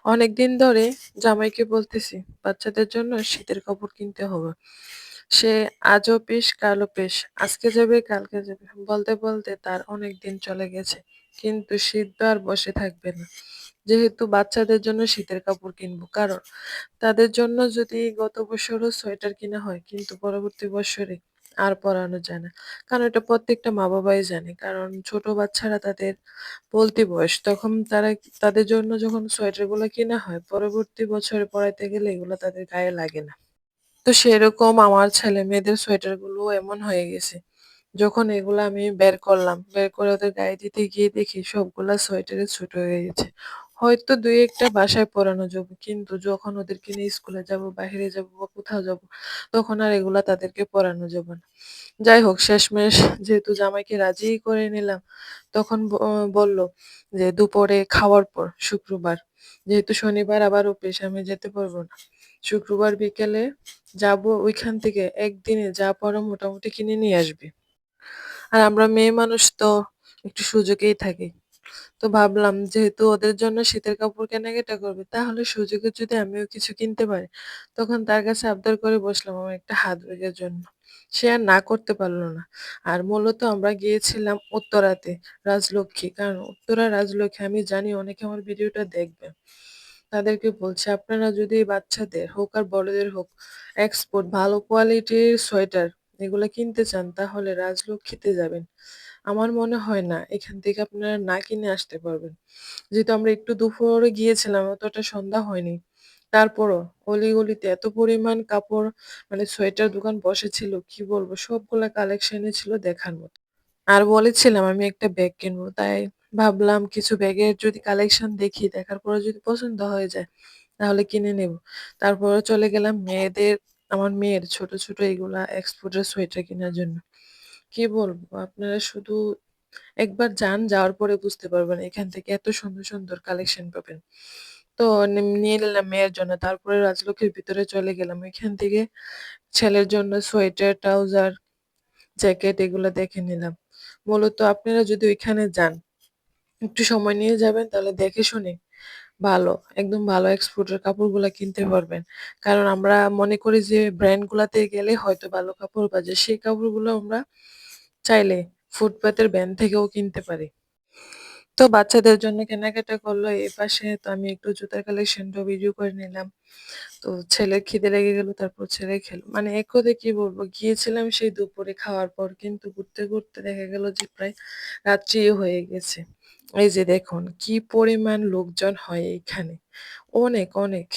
অনেকদিন ধরে জামাইকে বলতেছি বাচ্চাদের জন্য শীতের কাপড় কিনতে হবে। সে আজও পিস কালও পিস, আজকে যাবে কালকে যাবে বলতে বলতে তার অনেক দিন চলে গেছে, কিন্তু শীত তো আর বসে থাকবে না। যেহেতু বাচ্চাদের জন্য শীতের কাপড় কিনবো, কারণ তাদের জন্য যদি গত বছরও সোয়েটার কিনা হয় কিন্তু পরবর্তী বছরে আর পরানো যায় না। কারণ এটা প্রত্যেকটা মা বাবাই জানে, কারণ ছোট বাচ্চারা তাদের বলতি বয়স, তখন তাদের জন্য যখন সোয়েটার গুলো কেনা হয় পরবর্তী বছরে পরাইতে গেলে এগুলো তাদের গায়ে লাগে না। তো সেরকম আমার ছেলে মেয়েদের সোয়েটার গুলো এমন হয়ে গেছে, যখন এগুলো আমি বের করে ওদের গায়ে দিতে গিয়ে দেখি সবগুলা সোয়েটারে ছোট হয়ে গেছে। হয়তো দুই একটা বাসায় পরানো যাবে, কিন্তু যখন ওদেরকে নিয়ে স্কুলে যাব, বাইরে যাব বা কোথাও যাব, তখন আর এগুলা তাদেরকে পরানো যাবে না। যাই হোক, শেষমেশ যেহেতু জামাইকে রাজিই করে নিলাম, তখন বলল যে দুপুরে খাওয়ার পর শুক্রবার, যেহেতু শনিবার আবার অফিস, আমি যেতে পারবো না। শুক্রবার বিকেলে যাব, ওইখান থেকে একদিনে যা পারো মোটামুটি কিনে নিয়ে আসবি। আর আমরা মেয়ে মানুষ তো একটু সুযোগেই থাকি। তো ভাবলাম যেহেতু ওদের জন্য শীতের কাপড় কেনাকাটা করবে, তাহলে সুযোগে যদি আমিও কিছু কিনতে পারি। তখন তার কাছে আবদার করে বসলাম আমার একটা হাত ব্যাগের জন্য। সে আর না করতে পারল না। আর মূলত আমরা গিয়েছিলাম উত্তরাতে, রাজলক্ষ্মী। কারণ উত্তরা রাজলক্ষ্মী, আমি জানি অনেকে আমার ভিডিওটা দেখবে। তাদেরকে বলছি, আপনারা যদি বাচ্চাদের হোক আর বড়দের হোক এক্সপোর্ট ভালো কোয়ালিটির সোয়েটার এগুলা কিনতে চান, তাহলে রাজলক্ষ্মীতে যাবেন। আমার মনে হয় না এখান থেকে আপনারা না কিনে আসতে পারবেন। যেহেতু আমরা একটু দুপুরে গিয়েছিলাম, অতটা সন্ধ্যা হয়নি। তারপরও অলি-গলিতে এত পরিমাণ কাপড়, মানে সোয়েটার দোকান বসেছিল, কি বলবো, সবগুলা কালেকশনই ছিল দেখার মতো। আর বলেছিলাম আমি একটা ব্যাগ কিনবো। তাই ভাবলাম কিছু ব্যাগের যদি কালেকশন দেখি, দেখার পরে যদি পছন্দ হয়ে যায় তাহলে কিনে নেব। তারপরে চলে গেলাম আমার মেয়ের ছোট, ছোট এগুলা এক্সপোর্টের সোয়েটার কেনার জন্য। কি বলবো, আপনারা শুধু একবার যান, যাওয়ার পরে বুঝতে পারবেন এখান থেকে এত সুন্দর, সুন্দর কালেকশন পাবেন। তো নিয়ে নিলাম মেয়ের জন্য। তারপরে রাজলক্ষ্মীর ভিতরে চলে গেলাম। এখান থেকে ছেলের জন্য সোয়েটার, ট্রাউজার, জ্যাকেট এগুলো দেখে নিলাম। মূলত আপনারা যদি ওইখানে যান, একটু সময় নিয়ে যাবেন, তাহলে দেখে শুনে ভালো, একদম ভালো এক্সপোর্টের কাপড়গুলা কিনতে পারবেন। কারণ আমরা মনে করি যে ব্র্যান্ড গুলাতে গেলে হয়তো ভালো কাপড় পাওয়া যায়। সেই কাপড়গুলো আমরা চাইলে ফুটপাতের ভ্যান থেকেও কিনতে পারি। তো বাচ্চাদের জন্য কেনাকাটা করলো এপাশে, তো আমি একটু জুতার কালেকশনটাও ভিডিও করে নিলাম। তো ছেলের খিদে লেগে গেল, তারপর ছেলে খেলো। মানে এক কথায় কি বলবো, গিয়েছিলাম সেই দুপুরে খাওয়ার পর, কিন্তু ঘুরতে, ঘুরতে দেখা গেল যে প্রায় রাত্রিই হয়ে গেছে। এই যে দেখুন কি পরিমাণ লোকজন হয় এইখানে। অনেক, অনেক।